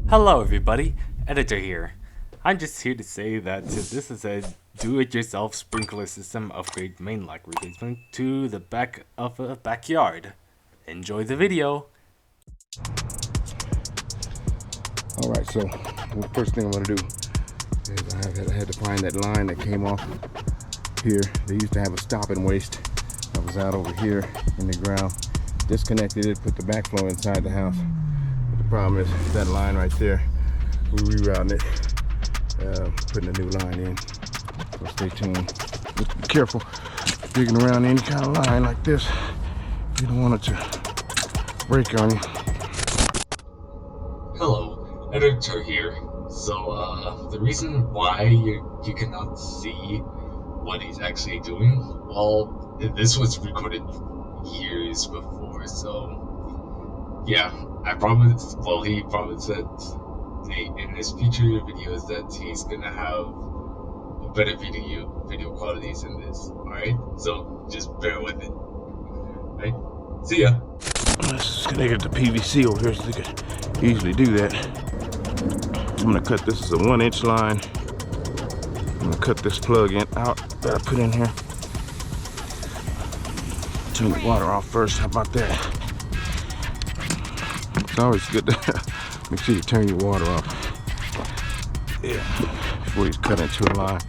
Hello everybody, Editor here. I'm just here to say that this is a do-it-yourself sprinkler system upgrade main lock replacement to the back of a backyard. Enjoy the video. Alright, so the first thing I'm going to do is I had to find that line that came off here. They used to have a stop and waste that was out over here in the ground. Disconnected it, put the backflow inside the house. But the problem is that line right there, we're rerouting it, putting a new line in. So stay tuned. Just be careful digging around any kind of line like this. You don't want it to break on you. Hello, Editor here. So, the reason why you cannot see what he's actually doing, well, this was recorded years before, so yeah, he promised that in his future videos that he's gonna have better video qualities in this, alright? So just bear with it. Alright? See ya. Let's just connect it to PVC over here so they can easily do that. I'm gonna cut this as a 1-inch line. I'm gonna cut this plug in out that I put in here. Turn the water off first. How about that? It's always good to make sure you turn your water off. Yeah, before you cut into a line.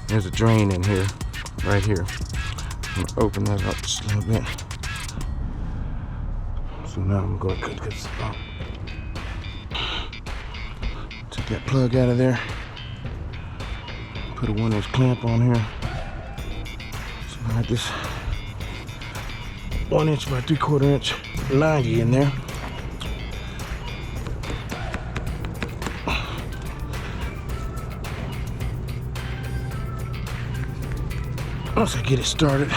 There's a drain in here, right here. I'm gonna open that up just a little bit. So now I'm gonna cut this out. Take that plug out of there. Put a 1-inch clamp on here. Slide this 1-inch by 3/4 inch 90 in there. Once I get it started,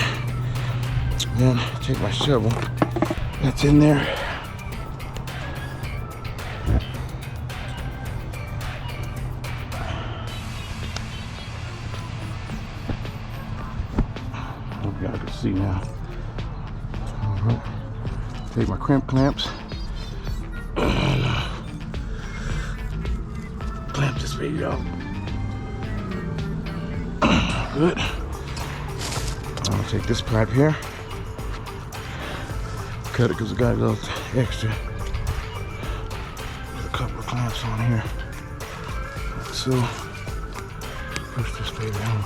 then take my shovel that's in there. Hope y'all can see now. All right. Take my crimp clamps and clamp this baby out. Good. I'm gonna take this pipe here, cut it because it got a little extra. Put a couple of clamps on here, like so. Push this baby on.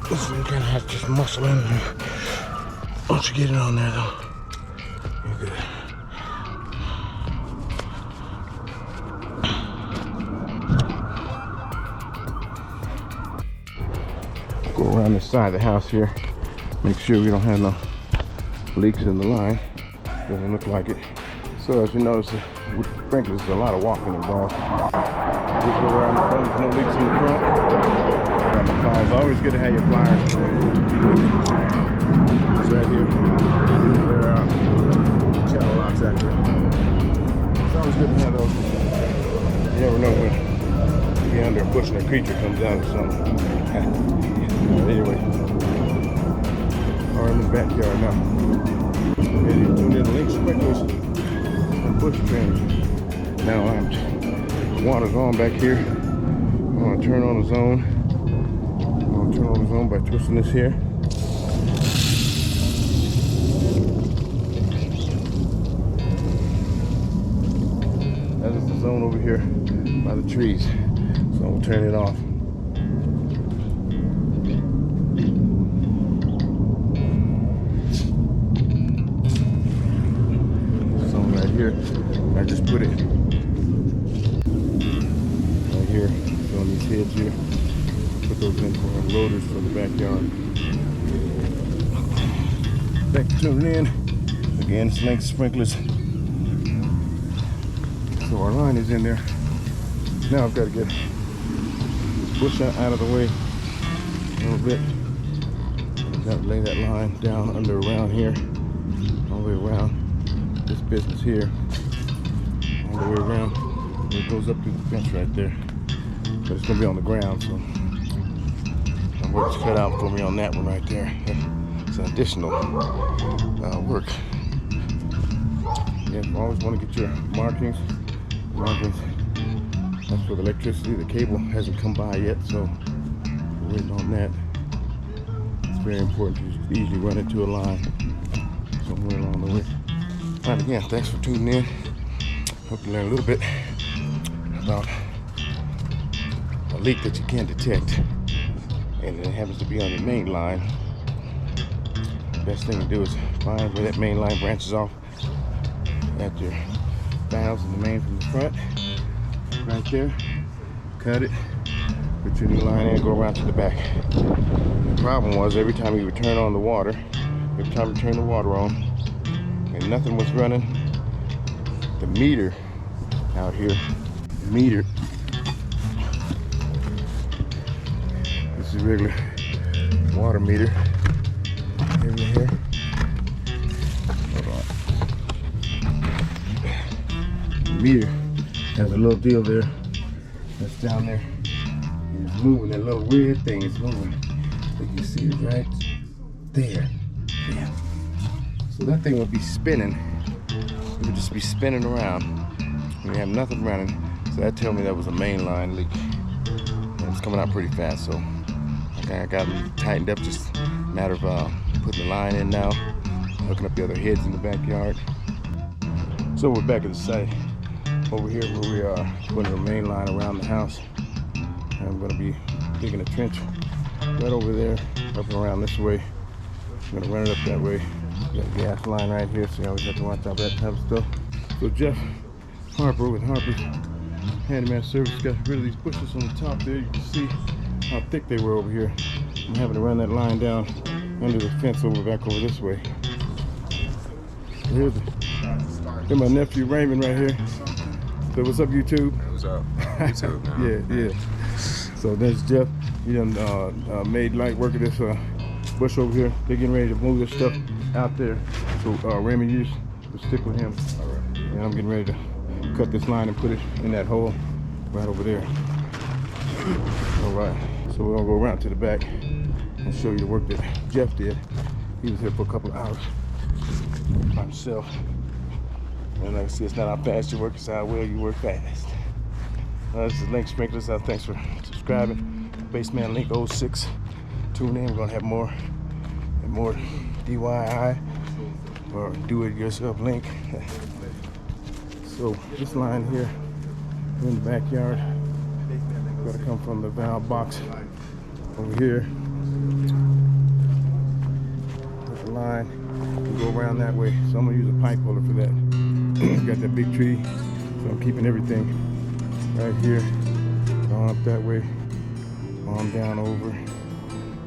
This one kind of has just muscle in there. Once you get it on there, though, you're good. Go around the side of the house here. Make sure we don't have no leaks in the line. Doesn't look like it. So as you notice, with sprinklers, there's a lot of walking involved. Just go around the front, there's no leaks in the front. Around the pliers. Always good to have your pliers. It's right here. There are channel locks out here. It's always good to have those. You never know when you're under a bush and a creature comes out or something. Anyway. Or in the backyard now. Ready to tune in the link sprinklers and bush drainage. Now the water's on back here. I'm gonna turn on the zone. I'm gonna turn on the zone by twisting this here. That is the zone over here by the trees. So I'm gonna turn it off. Here, I just put it right here on these heads here. Put those in for loaders for the backyard. Thanks for tuning in. Again, it's Link Sprinklers. So our line is in there. Now I've got to get this bush out of the way a little bit. I've got to lay that line down under around here, all the way around this business here, all the way around, and it goes up through the fence right there. But it's gonna be on the ground, so the work's cut out for me on that one right there. It's an additional work. Yeah, always want to get your markings That's for the electricity. The cable hasn't come by yet, so we're waiting on that. It's very important to easily run into a line somewhere along the way. All right, again, thanks for tuning in. Hope you learned a little bit about a leak that you can detect, and it happens to be on your main line. Best thing to do is find where that main line branches off at your valves in the main from the front. Right there, cut it, put your new line in, go around to the back. The problem was every time you would turn on the water, every time you turn the water on and nothing was running, the meter out here, the meter, this is regular water meter, over here. Hold on. The meter has a little deal there that's down there. It's moving, that little weird thing is moving. You can see it right there. Yeah. So that thing would be spinning. It would just be spinning around. And we have nothing running. So that tells me that was a main line leak. And it's coming out pretty fast. So I got it tightened up. Just a matter of putting the line in now, hooking up the other heads in the backyard. So we're back at the site. Over here where we are putting the main line around the house. And I'm going to be digging a trench right over there, up and around this way. I'm going to run it up that way. Got a gas line right here, so you always have to watch out for that type of stuff. So Jeff Harper with Harper's Handyman Service got rid of these bushes on the top there. You can see how thick they were over here. I'm having to run that line down under the fence back over this way. Here's my nephew Raymond right here. So what's up, YouTube? What's up? YouTube now. Yeah. So there's Jeff. He done made light work of this bush over here. They're getting ready to move this stuff out there. So Raymond, you just stick with him. All right. And I'm getting ready to cut this line and put it in that hole right over there. All right. So we're gonna go around to the back and show you the work that Jeff did. He was here for a couple of hours by himself. And like I said, it's not how fast you work, it's how well you work fast. This is Link Sprinklers. Thanks for subscribing. Baseman Link 06. Tune in. We're going to have more and more DIY or do-it-yourself Link. So this line here in the backyard, got to come from the valve box over here. Put the line and go around that way. So I'm going to use a pipe holder for that. Got that big tree, so I'm keeping everything right here, going up that way, on down over,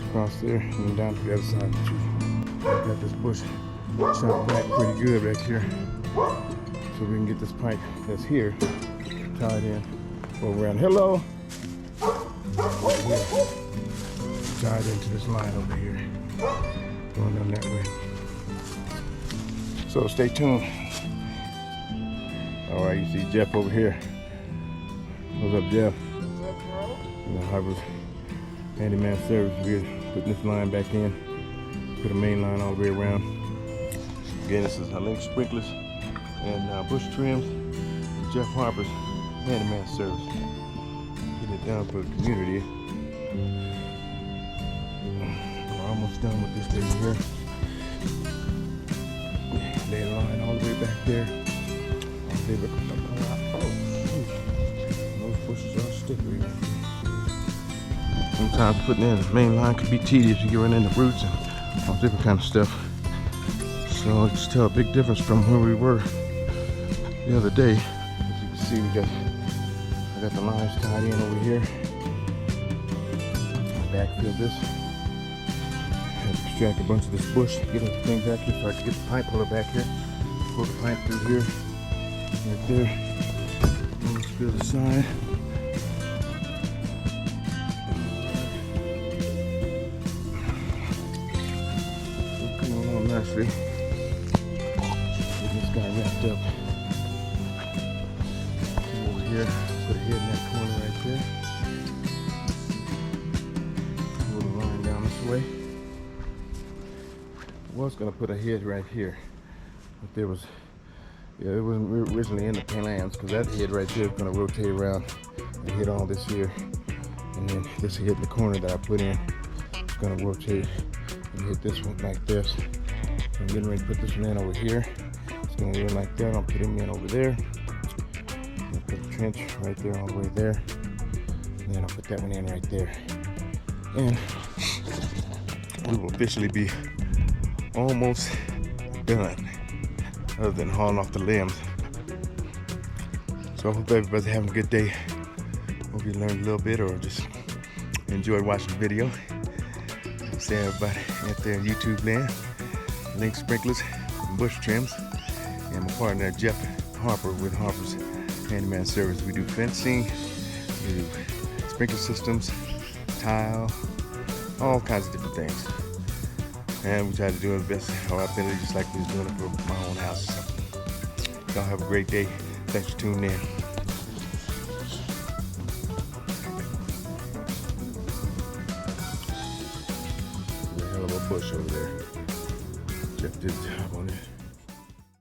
across there, and then down to the other side of the tree. I got this bush chopped back pretty good back here, so we can get this pipe that's here tied in, go around. Hello! Right here, tied into this line over here, going down that way. So stay tuned. All right, you see Jeff over here. What's up, Jeff? What's up, bro? You know, Harper's Handyman Service. We're putting this line back in. Put a main line all the way around. Again, this is Link Sprinklers and bush trims. Jeff Harper's Handyman Service. Get it done for the community. We're almost done with this thing here. Lay the line all the way back there. Those bushes are slippery. Sometimes putting in the main line could be tedious. You get running into roots and all different kind of stuff. So just tell a big difference from where we were the other day. As you can see, I got the lines tied in over here. I backfilled this. I had to extract a bunch of this bush to get everything back here so I could get the pipe holder back here. Pull the pipe through here. Right there. Let's fill the side. So coming along nicely. Get this guy wrapped up. Come over here. Put a head in that corner right there. Pull the line down this way. I was gonna put a head right here, but there was. Yeah, it wasn't originally in the plans because that head right there is going to rotate around I hit all this here, and then this hit the corner that I put in. It's gonna work here. You hit this one like this. I'm getting ready to put this one in over here. It's gonna run like that. I'll put him in over there. I'll put the trench right there, all the way there. And then I'll put that one in right there. And we will officially be almost done, other than hauling off the limbs. So I hope everybody's having a good day. Hope you learned a little bit or just enjoyed watching the video. See everybody out there in YouTube land. Link sprinklers and bush trims. And my partner Jeff Harper with Harper's Handyman Service. We do fencing, we do sprinkler systems, tile, all kinds of different things. And we try to do the best of our ability, just like we was doing it for my own house or something. Y'all have a great day. Thanks for tuning in. There's a hell of a bush over there. Jeff did a job on it.